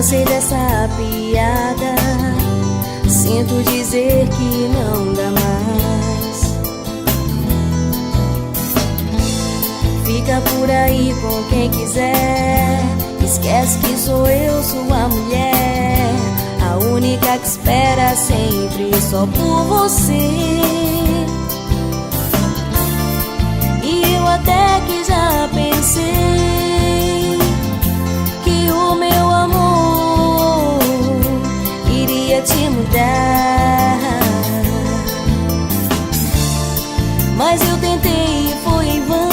Cansei dessa piada, sinto dizer que não dá mais. Fica por aí com quem quiser, esquece que sou eu, sua mulher, a única que espera sempre só por você. E eu até que já pensei que o meu amor iria te mudar, mas eu tentei e foi em vão.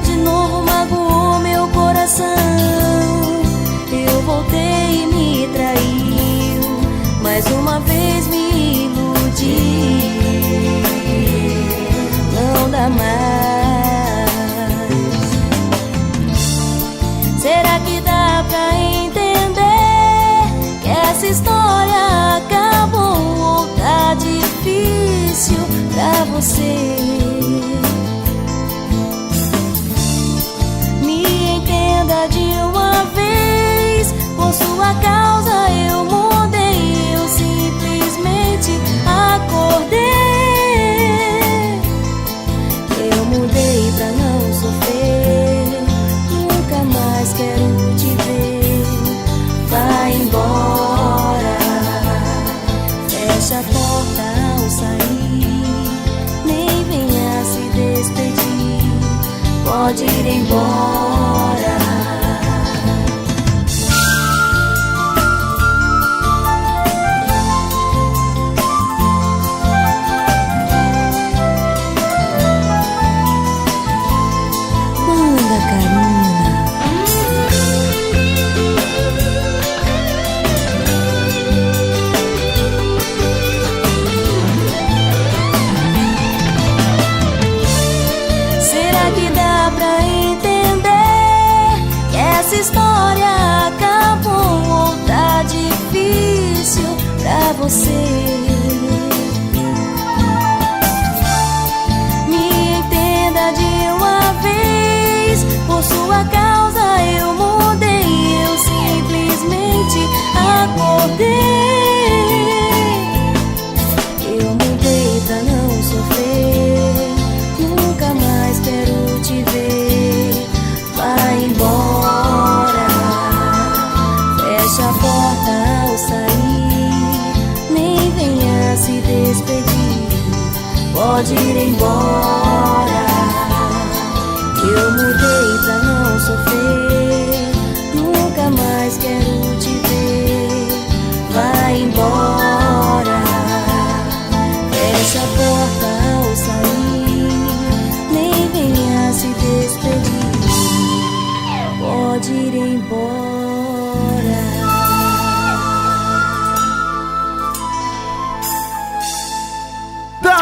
De novo magoou meu coração. Eu voltei e me traiu, mais uma vez me iludi. Não dá mais. Será que dá pra entender que essa história acabou ou tá difícil pra você? Me entenda de uma vez, por sua causa eu mudei, eu simplesmente acordei. Eu mudei pra não sofrer, nunca mais quero te ver. Vai embora, fecha a porta ao sair, nem venha se despedir, pode ir embora. Essa história acabou ou tá difícil pra você? Me entenda de uma vez, por sua causa eu mudei, eu simplesmente acordei. Eu mudei pra não sofrer, nunca mais quero te ver. Vai embora, fecha a porta ao sair, nem venha se despedir, pode ir embora. Eu mudei pra não sofrer, nunca mais quero te ver. Vai embora, fecha a porta ao sair, nem venha se despedir, pode ir embora.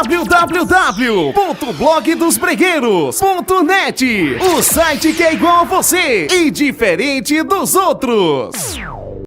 www.blogdosbregueiros.net, o site que é igual a você e diferente dos outros.